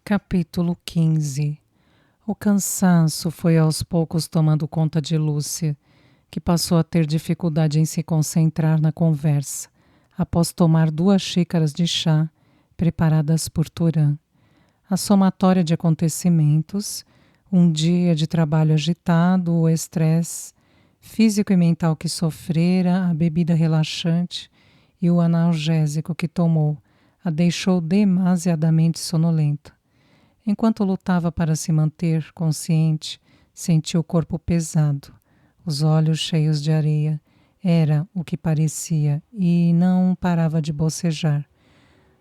Capítulo 15. O cansaço foi aos poucos tomando conta de Lúcia, que passou a ter dificuldade em se concentrar na conversa, após tomar 2 xícaras de chá preparadas por Torã. A somatória de acontecimentos, um dia de trabalho agitado, o estresse físico e mental que sofrera, a bebida relaxante e o analgésico que tomou, a deixou demasiadamente sonolenta. Enquanto lutava para se manter consciente, sentiu o corpo pesado, os olhos cheios de areia. Era o que parecia e não parava de bocejar.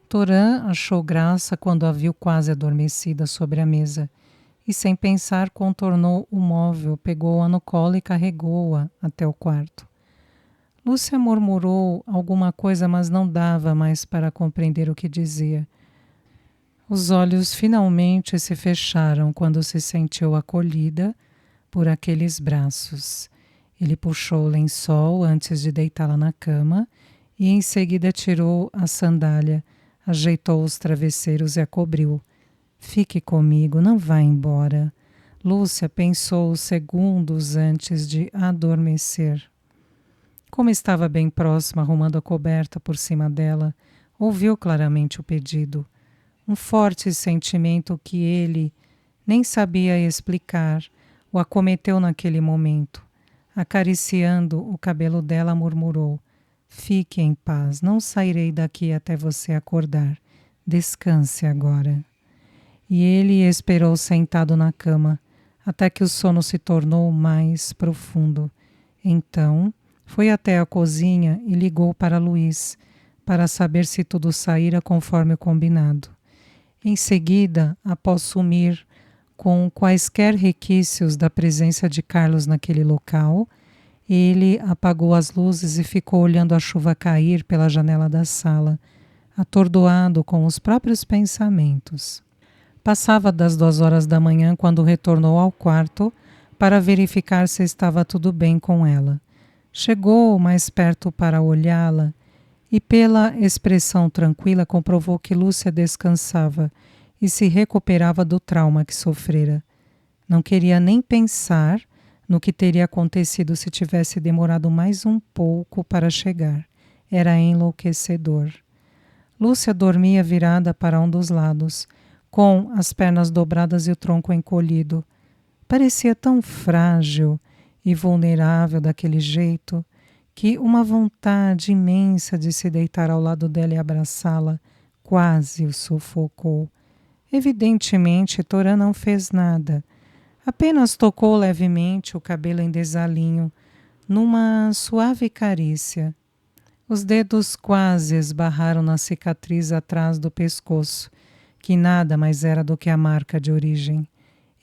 Torã achou graça quando a viu quase adormecida sobre a mesa e, sem pensar, contornou o móvel, pegou-a no colo e carregou-a até o quarto. Lúcia murmurou alguma coisa, mas não dava mais para compreender o que dizia. Os olhos finalmente se fecharam quando se sentiu acolhida por aqueles braços. Ele puxou o lençol antes de deitá-la na cama e em seguida tirou a sandália, ajeitou os travesseiros e a cobriu. Fique comigo, não vá embora. Lúcia pensou segundos antes de adormecer. Como estava bem próxima, arrumando a coberta por cima dela, ouviu claramente o pedido. Um forte sentimento que ele nem sabia explicar o acometeu naquele momento. Acariciando o cabelo dela, murmurou: Fique em paz, não sairei daqui até você acordar. Descanse agora. E ele esperou sentado na cama, até que o sono se tornou mais profundo. Então, foi até a cozinha e ligou para Luiz, para saber se tudo saíra conforme o combinado. Em seguida, após sumir com quaisquer requisitos da presença de Carlos naquele local, ele apagou as luzes e ficou olhando a chuva cair pela janela da sala, atordoado com os próprios pensamentos. Passava das 2 horas da manhã quando retornou ao quarto para verificar se estava tudo bem com ela. Chegou mais perto para olhá-la e, pela expressão tranquila, comprovou que Lúcia descansava e se recuperava do trauma que sofrera. Não queria nem pensar no que teria acontecido se tivesse demorado mais um pouco para chegar. Era enlouquecedor. Lúcia dormia virada para um dos lados, com as pernas dobradas e o tronco encolhido. Parecia tão frágil e vulnerável daquele jeito que uma vontade imensa de se deitar ao lado dela e abraçá-la quase o sufocou. Evidentemente, Torã não fez nada. Apenas tocou levemente o cabelo em desalinho, numa suave carícia. Os dedos quase esbarraram na cicatriz atrás do pescoço, que nada mais era do que a marca de origem.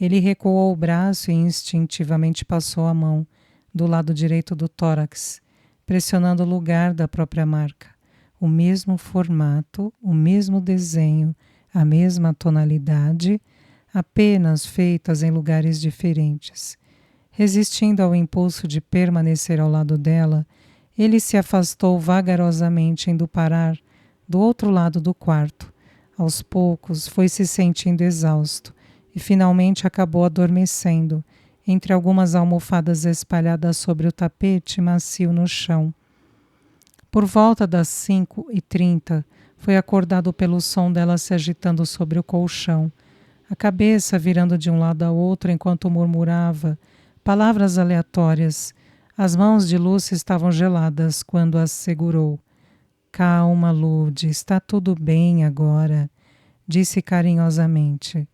Ele recuou o braço e instintivamente passou a mão do lado direito do tórax, pressionando o lugar da própria marca. O mesmo formato, o mesmo desenho, a mesma tonalidade, apenas feitas em lugares diferentes. Resistindo ao impulso de permanecer ao lado dela, ele se afastou vagarosamente, indo parar do outro lado do quarto. Aos poucos, foi se sentindo exausto e finalmente acabou adormecendo, entre algumas almofadas espalhadas sobre o tapete macio no chão. Por volta das 5h30, foi acordado pelo som dela se agitando sobre o colchão, a cabeça virando de um lado ao outro enquanto murmurava palavras aleatórias. As mãos de Lúcia estavam geladas quando as segurou. Calma, Lude, está tudo bem agora, disse carinhosamente.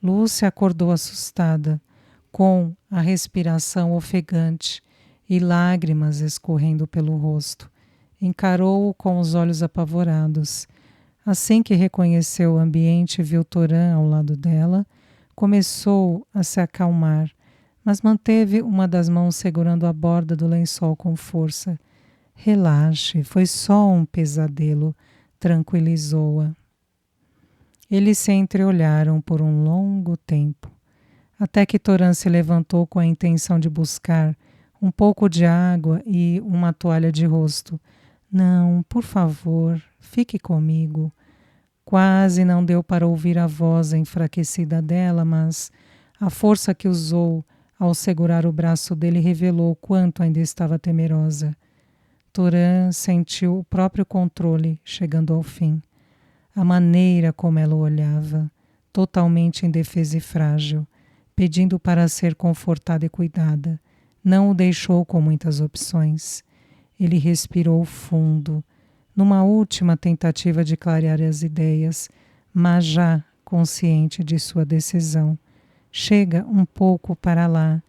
Lúcia acordou assustada, com a respiração ofegante e lágrimas escorrendo pelo rosto. Encarou-o com os olhos apavorados. Assim que reconheceu o ambiente e viu Torã ao lado dela, começou a se acalmar, mas manteve uma das mãos segurando a borda do lençol com força. Relaxe, foi só um pesadelo, tranquilizou-a. Eles se entreolharam por um longo tempo, até que Torã se levantou com a intenção de buscar um pouco de água e uma toalha de rosto. Não, por favor, fique comigo. Quase não deu para ouvir a voz enfraquecida dela, mas a força que usou ao segurar o braço dele revelou o quanto ainda estava temerosa. Toran sentiu o próprio controle chegando ao fim. A maneira como ela o olhava, totalmente indefesa e frágil, pedindo para ser confortada e cuidada, não o deixou com muitas opções. Ele respirou fundo, numa última tentativa de clarear as ideias, mas já consciente de sua decisão. Chega um pouco para lá,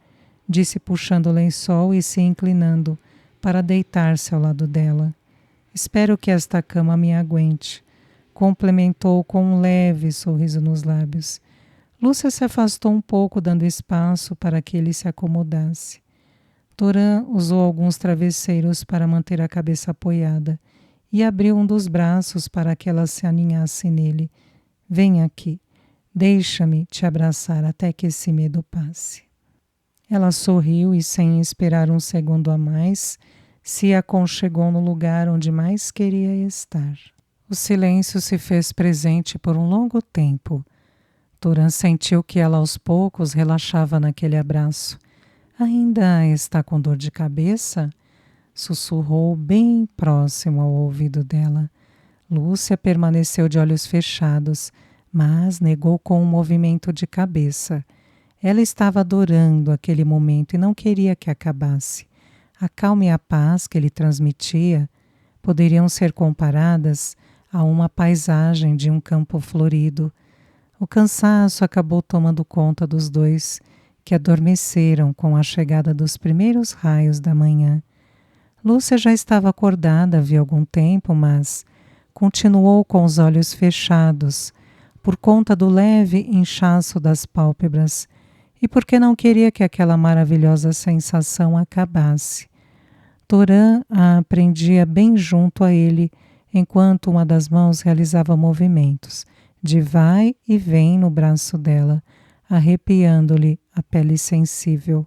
disse puxando o lençol e se inclinando para deitar-se ao lado dela. Espero que esta cama me aguente, complementou com um leve sorriso nos lábios. Lúcia se afastou um pouco, dando espaço para que ele se acomodasse. Toran usou alguns travesseiros para manter a cabeça apoiada e abriu um dos braços para que ela se aninhasse nele. Vem aqui, deixa-me te abraçar até que esse medo passe. Ela sorriu e, sem esperar um segundo a mais, se aconchegou no lugar onde mais queria estar. O silêncio se fez presente por um longo tempo. Toran sentiu que ela aos poucos relaxava naquele abraço. Ainda está com dor de cabeça? Sussurrou bem próximo ao ouvido dela. Lúcia permaneceu de olhos fechados, mas negou com um movimento de cabeça. Ela estava adorando aquele momento e não queria que acabasse. A calma e a paz que ele transmitia poderiam ser comparadas a uma paisagem de um campo florido. O cansaço acabou tomando conta dos dois, que adormeceram com a chegada dos primeiros raios da manhã. Lúcia já estava acordada havia algum tempo, mas continuou com os olhos fechados, por conta do leve inchaço das pálpebras e porque não queria que aquela maravilhosa sensação acabasse. Toran a prendia bem junto a ele, enquanto uma das mãos realizava movimentos de vai e vem no braço dela, arrepiando-lhe a pele sensível.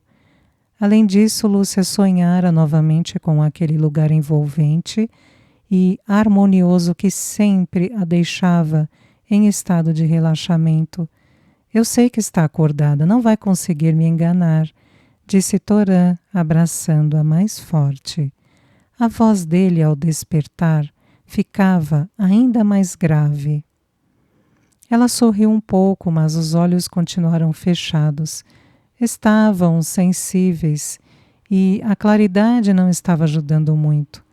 Além disso, Lúcia sonhara novamente com aquele lugar envolvente e harmonioso que sempre a deixava em estado de relaxamento. Eu sei que está acordada, não vai conseguir me enganar, disse Toran, abraçando-a mais forte. A voz dele, ao despertar, ficava ainda mais grave. Ela sorriu um pouco, mas os olhos continuaram fechados. Estavam sensíveis e a claridade não estava ajudando muito.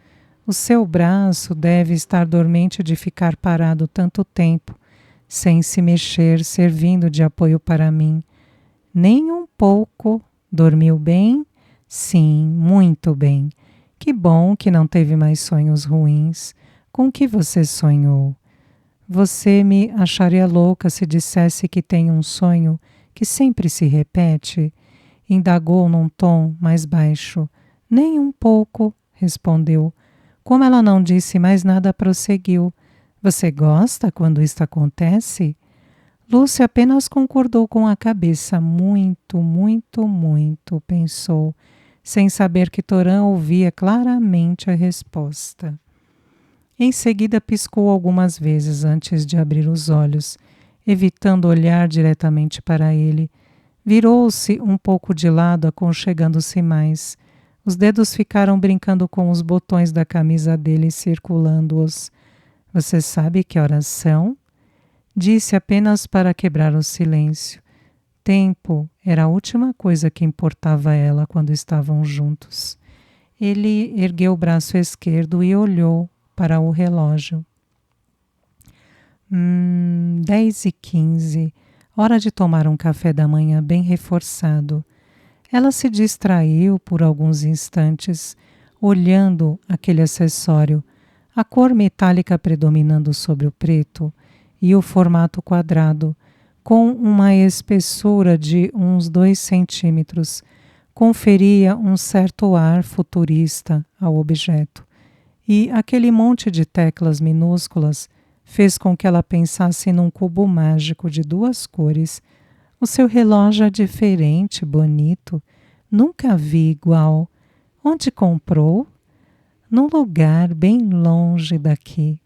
O seu braço deve estar dormente de ficar parado tanto tempo, sem se mexer, servindo de apoio para mim. Nem um pouco. Dormiu bem? Sim, muito bem. Que bom que não teve mais sonhos ruins. Com que você sonhou? Você me acharia louca se dissesse que tem um sonho que sempre se repete? Indagou num tom mais baixo. Nem um pouco, respondeu. Como ela não disse mais nada, prosseguiu. Você gosta quando isto acontece? Lúcia apenas concordou com a cabeça. Muito, muito, muito, pensou, sem saber que Toran ouvia claramente a resposta. Em seguida piscou algumas vezes antes de abrir os olhos, evitando olhar diretamente para ele. Virou-se um pouco de lado, aconchegando-se mais. Os dedos ficaram brincando com os botões da camisa dele, circulando-os. Você sabe que horas são? Disse apenas para quebrar o silêncio. Tempo era a última coisa que importava a ela quando estavam juntos. Ele ergueu o braço esquerdo e olhou para o relógio. 10h15, hora de tomar um café da manhã bem reforçado. Ela se distraiu por alguns instantes, olhando aquele acessório, a cor metálica predominando sobre o preto e o formato quadrado, com uma espessura de uns 2 centímetros, conferia um certo ar futurista ao objeto. E aquele monte de teclas minúsculas fez com que ela pensasse num cubo mágico de 2 cores. O seu relógio é diferente, bonito. Nunca vi igual. Onde comprou? Num lugar bem longe daqui.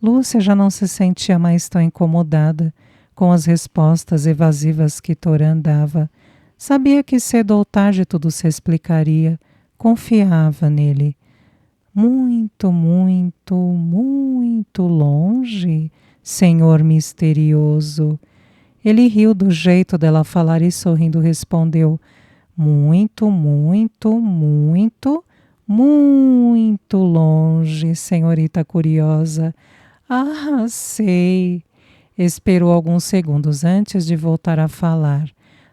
Lúcia já não se sentia mais tão incomodada com as respostas evasivas que Torã dava. Sabia que cedo ou tarde tudo se explicaria. Confiava nele. Muito, muito, muito longe, Senhor misterioso. Ele riu do jeito dela falar e sorrindo respondeu: muito, muito, muito, muito longe, senhorita curiosa. Ah, sei. Esperou alguns segundos antes de voltar a falar.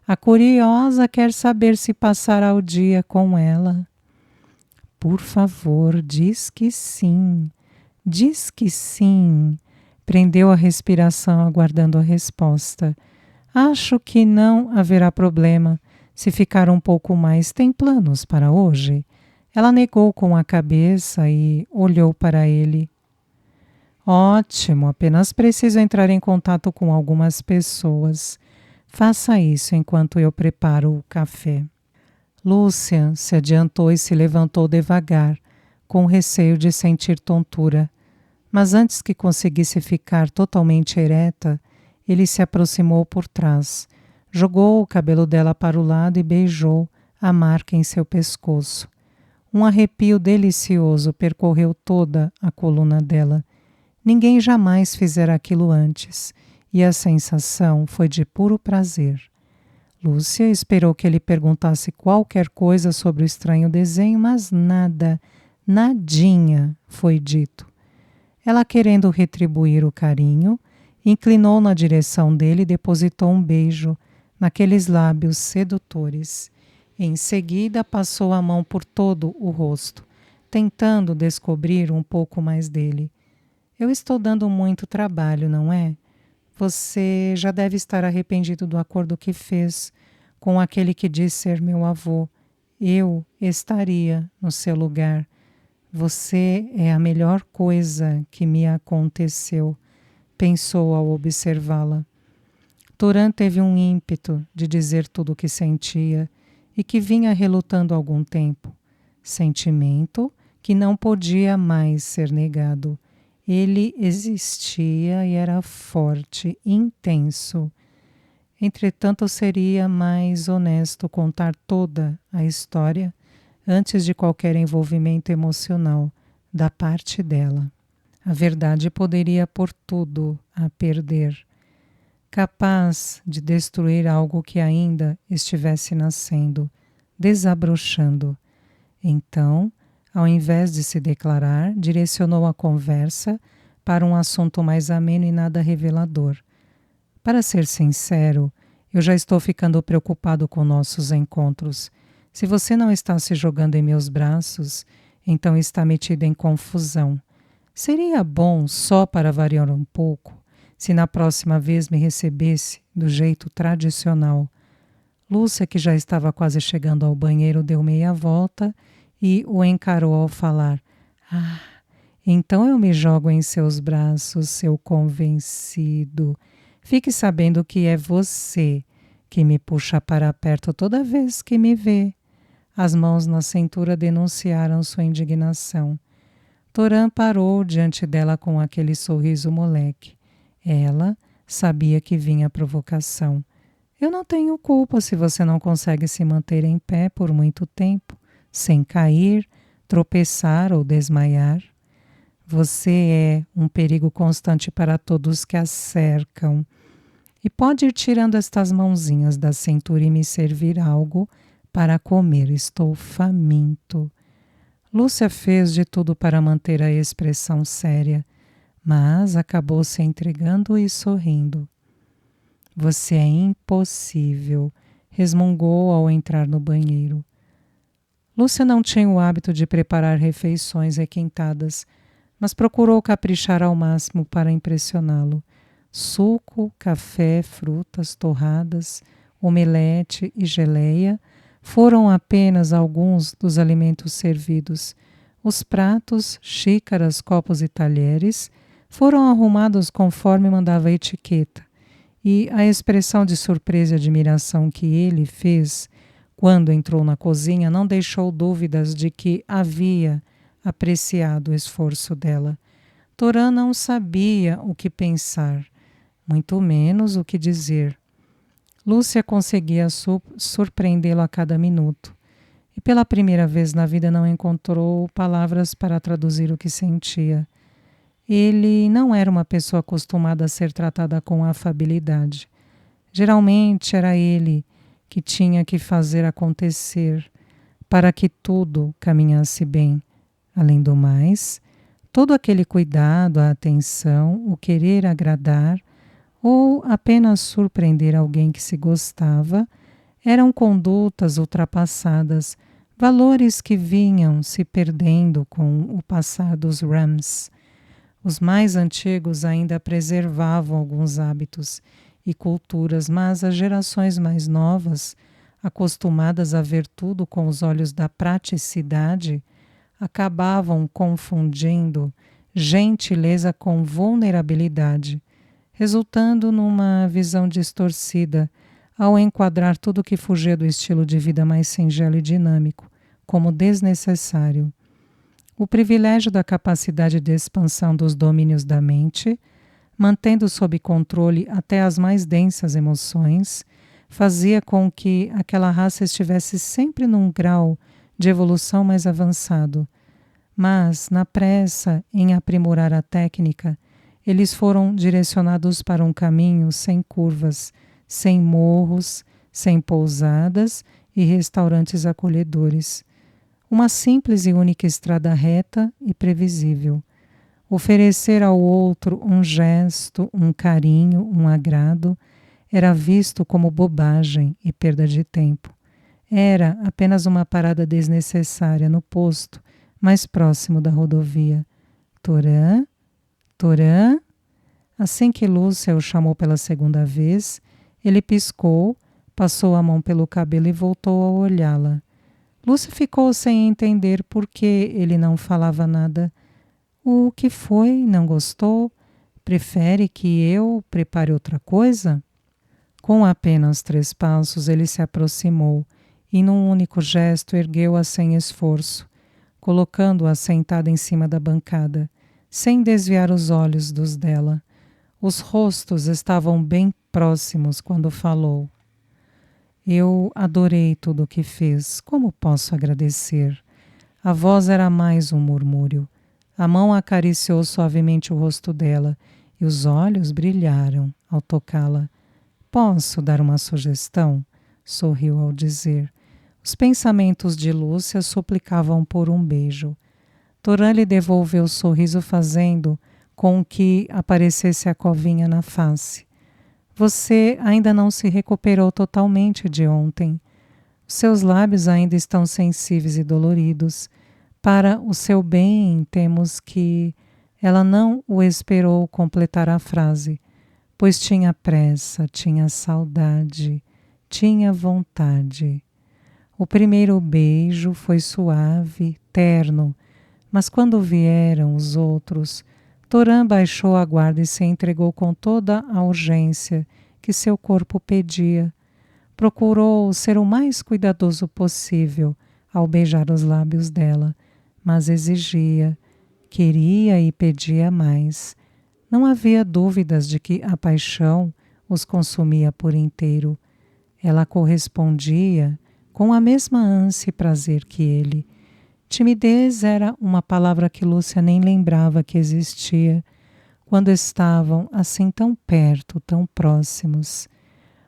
A curiosa quer saber se passará o dia com ela. Por favor, diz que sim. Diz que sim. Prendeu a respiração, aguardando a resposta. Acho que não haverá problema. Se ficar um pouco mais, tem planos para hoje? Ela negou com a cabeça e olhou para ele. Ótimo, apenas preciso entrar em contato com algumas pessoas. Faça isso enquanto eu preparo o café. Lúcia se adiantou e se levantou devagar, com receio de sentir tontura. Mas antes que conseguisse ficar totalmente ereta, ele se aproximou por trás, jogou o cabelo dela para o lado e beijou a marca em seu pescoço. Um arrepio delicioso percorreu toda a coluna dela. Ninguém jamais fizera aquilo antes, e a sensação foi de puro prazer. Lúcia esperou que ele perguntasse qualquer coisa sobre o estranho desenho, mas nada, nadinha foi dito. Ela, querendo retribuir o carinho, inclinou na direção dele e depositou um beijo naqueles lábios sedutores. Em seguida, passou a mão por todo o rosto, tentando descobrir um pouco mais dele. Eu estou dando muito trabalho, não é? Você já deve estar arrependido do acordo que fez com aquele que diz ser meu avô. Eu estaria no seu lugar. Você é a melhor coisa que me aconteceu, pensou ao observá-la. Torã teve um ímpeto de dizer tudo o que sentia e que vinha relutando há algum tempo. Sentimento que não podia mais ser negado. Ele existia e era forte, intenso. Entretanto, seria mais honesto contar toda a história antes de qualquer envolvimento emocional da parte dela. A verdade poderia pôr tudo a perder, capaz de destruir algo que ainda estivesse nascendo, desabrochando. Então, ao invés de se declarar, direcionou a conversa para um assunto mais ameno e nada revelador. Para ser sincero, eu já estou ficando preocupado com nossos encontros. Se você não está se jogando em meus braços, então está metida em confusão. Seria bom, só para variar um pouco, se na próxima vez me recebesse do jeito tradicional. Lúcia, que já estava quase chegando ao banheiro, deu meia volta e o encarou ao falar. Ah, então eu me jogo em seus braços, seu convencido. Fique sabendo que é você que me puxa para perto toda vez que me vê. As mãos na cintura denunciaram sua indignação. Torã parou diante dela com aquele sorriso moleque. Ela sabia que vinha a provocação. Eu não tenho culpa se você não consegue se manter em pé por muito tempo, sem cair, tropeçar ou desmaiar. Você é um perigo constante para todos que a cercam. E pode ir tirando estas mãozinhas da cintura e me servir algo para comer. Estou faminto. Lúcia fez de tudo para manter a expressão séria, mas acabou se entregando e sorrindo. Você é impossível, resmungou ao entrar no banheiro. Lúcia não tinha o hábito de preparar refeições requintadas, mas procurou caprichar ao máximo para impressioná-lo. Suco, café, frutas, torradas, omelete e geleia foram apenas alguns dos alimentos servidos. Os pratos, xícaras, copos e talheres foram arrumados conforme mandava a etiqueta, e a expressão de surpresa e admiração que ele fez quando entrou na cozinha não deixou dúvidas de que havia apreciado o esforço dela. Torã não sabia o que pensar, muito menos o que dizer. Lúcia conseguia surpreendê-lo a cada minuto, e pela primeira vez na vida não encontrou palavras para traduzir o que sentia. Ele não era uma pessoa acostumada a ser tratada com afabilidade. Geralmente era ele que tinha que fazer acontecer para que tudo caminhasse bem. Além do mais, todo aquele cuidado, a atenção, o querer agradar ou apenas surpreender alguém que se gostava eram condutas ultrapassadas, valores que vinham se perdendo com o passar dos Rams. Os mais antigos ainda preservavam alguns hábitos e culturas, mas as gerações mais novas, acostumadas a ver tudo com os olhos da praticidade, acabavam confundindo gentileza com vulnerabilidade, resultando numa visão distorcida ao enquadrar tudo que fugia do estilo de vida mais singelo e dinâmico como desnecessário. O privilégio da capacidade de expansão dos domínios da mente, mantendo sob controle até as mais densas emoções, fazia com que aquela raça estivesse sempre num grau de evolução mais avançado. Mas, na pressa em aprimorar a técnica, eles foram direcionados para um caminho sem curvas, sem morros, sem pousadas e restaurantes acolhedores. Uma simples e única estrada reta e previsível. Oferecer ao outro um gesto, um carinho, um agrado, era visto como bobagem e perda de tempo. Era apenas uma parada desnecessária no posto mais próximo da rodovia. Torã, Torã. Assim que Lúcia o chamou pela segunda vez, ele piscou, passou a mão pelo cabelo e voltou a olhá-la. Lúcia ficou sem entender por que ele não falava nada. O que foi? Não gostou? Prefere que eu prepare outra coisa? Com apenas 3 passos, ele se aproximou e, num único gesto, ergueu-a sem esforço, colocando-a sentada em cima da bancada, sem desviar os olhos dos dela. Os rostos estavam bem próximos quando falou. Eu adorei tudo o que fez. Como posso agradecer? A voz era mais um murmúrio. A mão acariciou suavemente o rosto dela e os olhos brilharam ao tocá-la. Posso dar uma sugestão? Sorriu ao dizer. Os pensamentos de Lúcia suplicavam por um beijo. Torã lhe devolveu o sorriso fazendo com que aparecesse a covinha na face. Você ainda não se recuperou totalmente de ontem. Seus lábios ainda estão sensíveis e doloridos. Para o seu bem, temos que... Ela não o esperou completar a frase, pois tinha pressa, tinha saudade, tinha vontade. O primeiro beijo foi suave, terno, mas quando vieram os outros, Torã baixou a guarda e se entregou com toda a urgência que seu corpo pedia. Procurou ser o mais cuidadoso possível ao beijar os lábios dela, mas exigia, queria e pedia mais. Não havia dúvidas de que a paixão os consumia por inteiro. Ela correspondia com a mesma ânsia e prazer que ele. Timidez era uma palavra que Lúcia nem lembrava que existia, quando estavam assim tão perto, tão próximos.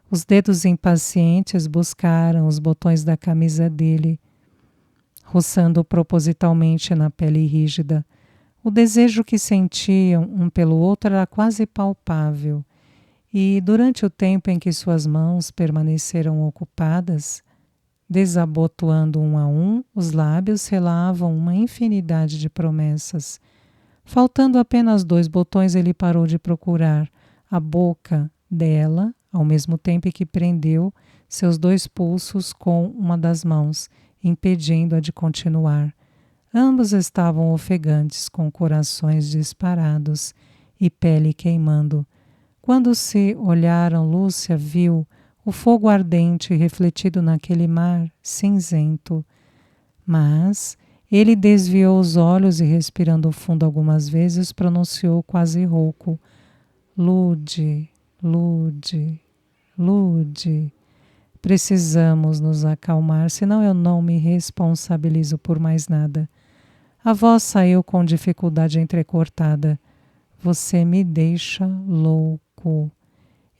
Os dedos impacientes buscaram os botões da camisa dele, roçando propositalmente na pele rígida. O desejo que sentiam um pelo outro era quase palpável, e durante o tempo em que suas mãos permaneceram ocupadas, desabotoando um a um, os lábios relavam uma infinidade de promessas. Faltando apenas 2 botões, ele parou de procurar a boca dela, ao mesmo tempo que prendeu seus 2 pulsos com uma das mãos, impedindo-a de continuar. Ambos estavam ofegantes, com corações disparados e pele queimando. Quando se olharam, Lúcia viu o fogo ardente refletido naquele mar cinzento. Mas Ele desviou os olhos e, respirando fundo algumas vezes, pronunciou quase rouco: Lude, Lude, Lude. Precisamos nos acalmar, senão eu não me responsabilizo por mais nada. A voz saiu com dificuldade entrecortada. Você me deixa louco.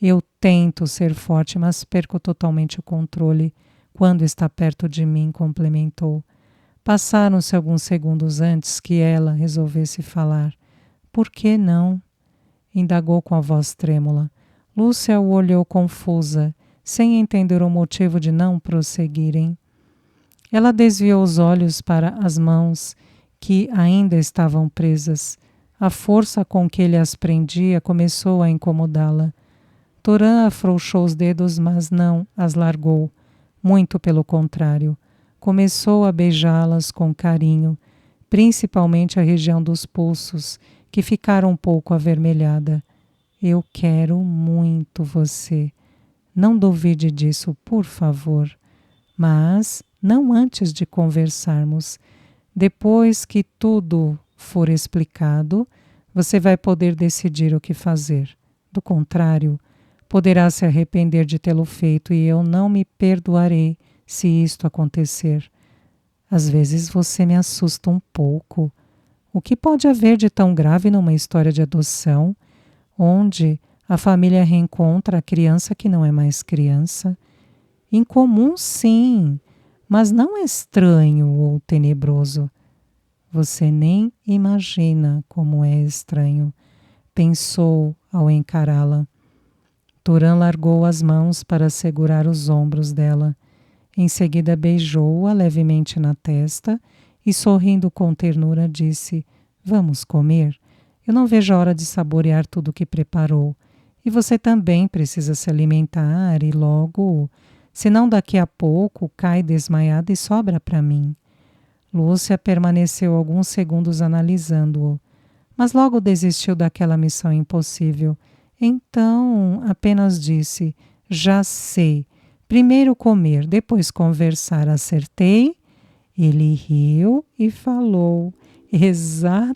Eu tento ser forte, mas perco totalmente o controle quando está perto de mim, complementou. Passaram-se alguns segundos antes que ela resolvesse falar. Por que não? Indagou com a voz trêmula. Lúcia o olhou confusa, sem entender o motivo de não prosseguirem. Ela desviou os olhos para as mãos, que ainda estavam presas. A força com que ele as prendia começou a incomodá-la. Toran afrouxou os dedos, mas não as largou. Muito pelo contrário. Começou a beijá-las com carinho, principalmente a região dos pulsos, que ficaram um pouco avermelhada. Eu quero muito você. Não duvide disso, por favor. Mas não antes de conversarmos. Depois que tudo for explicado, você vai poder decidir o que fazer. Do contrário, poderá se arrepender de tê-lo feito e eu não me perdoarei se isto acontecer. Às vezes você me assusta um pouco. O que pode haver de tão grave numa história de adoção, onde a família reencontra a criança que não é mais criança? Incomum, sim, mas não estranho ou tenebroso. Você nem imagina como é estranho, pensou ao encará-la. Toran largou as mãos para segurar os ombros dela. Em seguida beijou-a levemente na testa e, sorrindo com ternura, disse: Vamos comer? Eu não vejo a hora de saborear tudo o que preparou. E você também precisa se alimentar e logo, senão daqui a pouco cai desmaiada e sobra para mim. Lúcia permaneceu alguns segundos analisando-o, mas logo desistiu daquela missão impossível. Então apenas disse: Já sei. Primeiro comer, depois conversar. Acertei? Ele riu e falou: Exatamente.